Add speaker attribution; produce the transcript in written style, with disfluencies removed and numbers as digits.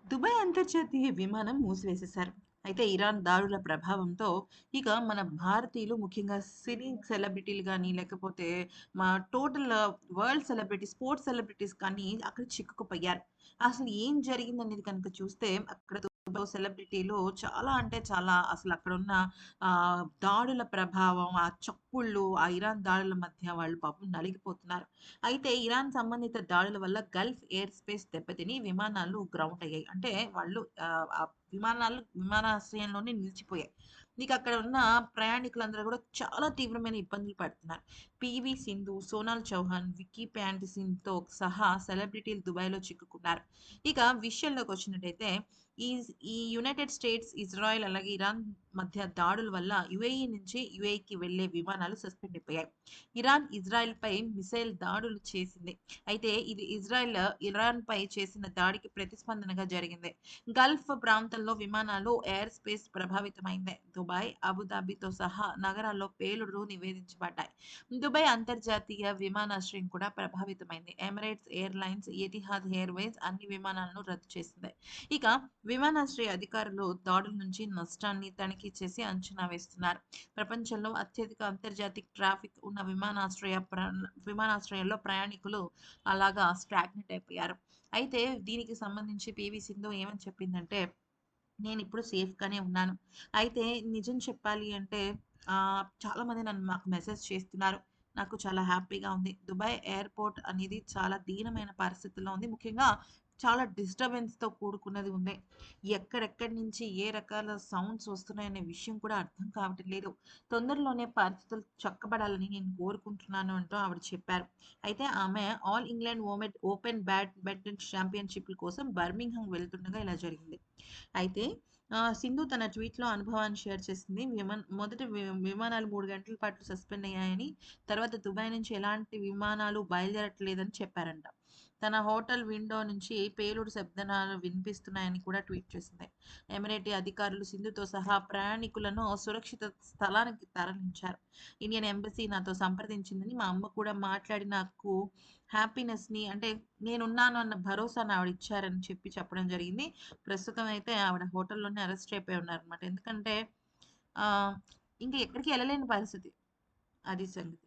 Speaker 1: Dubai అంతర్జాతీయ విమానం మూసివేసేశారు. అయితే ఇరాన్ దాడుల ప్రభావంతో ఇక మన భారతీయులు ముఖ్యంగా సినీ సెలబ్రిటీలు గాని, లేకపోతే మా టోటల్ వరల్డ్ స్పోర్ట్స్ సెలబ్రిటీస్ కానీ అక్కడ చిక్కుకుపోయారు. అసలు ఏం జరిగిందనేది కనుక చూస్తే అక్కడ దుబాయ్‌లో సెలబ్రిటీలు చాలా అంటే చాలా అసలక్కడున్న దాడుల ప్రభావం, ఆ చప్పుళ్ళు, ఆ ఇరాన్ దాడుల మధ్య వాళ్ళు పాపం నలిగిపోతున్నారు. అయితే ఇరాన్ సంబంధిత దాడుల వల్ల గల్ఫ్ ఎయిర్ స్పేస్ దెబ్బతిని విమానాలు గ్రౌండ్ అయ్యాయి. అంటే వాళ్ళు ఆ విమానాలు విమానాశ్రయంలోనే నిలిచిపోయాయి. ఇక అక్కడ ఉన్న ప్రయాణికులందరూ కూడా చాలా తీవ్రమైన ఇబ్బందులు పడుతున్నారు. 'పీవీ సింధు, సోనాల్ చౌహాన్, విక్కీ ప్యాంటసిన్‌తో సహా సెలబ్రిటీలు దుబాయ్‌లో చిక్కుకున్నారు. ఇక విషయంలోకొచ్చినట్టయితే ఈ ఈ యునైటెడ్ స్టేట్స్, ఇజ్రాయెల్ అలాగే ఇరాన్ మధ్య దాడుల వల్ల యుఏఈ నుంచి యుఏఈకి వెళ్లే విమానాలు సస్పెండ్ అయిపోయాయి. ఇరాన్ ఇజ్రాయెల్‌పై మిసైల్ దాడులు చేసింది. అయితే ఇది ఇరాన్‌పై చేసిన దాడికి ప్రతిస్పందనగా జరిగింది. గల్ఫ్ ప్రాంతంలో విమానాలు ఎయిర్ స్పేస్ ప్రభావితమైంది. దుబాయ్, అబుదాబితో సహా నగరాల్లో పేలుడులు నివేదించబడ్డాయి. దుబాయ్ అంతర్జాతీయ విమానాశ్రయం కూడా ప్రభావితమైంది. ఎమిరేట్స్ ఎయిర్‌లైన్స్, ఎతిహాద్ ఎయిర్‌వేస్ అన్ని విమానాలను రద్దు చేసింది. ఇక విమానాశ్రయ అధికారులు దాడుల నుంచి నష్టాన్ని తనిఖీ చేసి అంచనా వేస్తున్నారు. ప్రపంచంలో అత్యధిక అంతర్జాతీయ ట్రాఫిక్ ఉన్న విమానాశ్రయాల్లో ప్రయాణికులు అలాగా స్టాగ్నెట్ అయిపోయారు. అయితే దీనికి సంబంధించి పీవీ సింధు ఏమని చెప్పిందంటే, నేనిప్పుడు సేఫ్‌గానే ఉన్నాను. అయితే నిజం చెప్పాలి అంటే చాలామంది నాకు మెసేజ్ చేస్తున్నారు. నాకు చాలా హ్యాపీగా ఉంది. దుబాయ్ ఎయిర్‌పోర్ట్ అనేది చాలా దీనమైన పరిస్థితుల్లో ఉంది. ముఖ్యంగా చాలా డిస్టర్బెన్స్‌తో కూడుకున్నది ఉంది. ఎక్కడెక్కడి నుంచి ఏ రకాల సౌండ్స్ వస్తున్నాయనే విషయం కూడా అర్థం కావటం లేదు. తొందరలోనే పరిస్థితులు చక్కబడాలని నేను కోరుకుంటున్నాను అంటూ ఆవిడ చెప్పారు. అయితే ఆమె ఆల్ ఇంగ్లాండ్ ఓపెన్ బ్యాడ్మింటన్ ఛాంపియన్‌షిప్‌ల కోసం బర్మింగ్హామ్ వెళ్తుండగా ఇలా జరిగింది. అయితే సింధు తన ట్వీట్‌లో అనుభవాన్ని షేర్ చేసింది. మొదట విమానాలు 3 గంటల పాటు సస్పెండ్ అయ్యాయని, తర్వాత దుబాయ్ నుంచి ఎలాంటి విమానాలు బయలుదేరట్లేదని చెప్పారంట. తన హోటల్ విండో నుంచి పేలుడు శబ్దనాలు వినిపిస్తున్నాయని కూడా ట్వీట్ చేసింది. ఎమిరేటీ అధికారులు సింధుతో సహా ప్రయాణికులను సురక్షిత స్థలానికి తరలించారు. ఇండియన్ ఎంబసీ నాతో సంప్రదించిందని, మా అమ్మ కూడా మాట్లాడి నాకు హ్యాపీనెస్‌ని అంటే నేనున్నాను అన్న భరోసాని ఆవిడిచ్చారని చెప్పడం జరిగింది. ప్రస్తుతం అయితే ఆవిడ హోటల్‌లోనే అరెస్ట్ అయిపోయి ఉన్నారనమాట. ఎందుకంటే ఆహ్, ఇంక ఎక్కడికి ఎళ్ళలేని పరిస్థితి. అది సంగతి.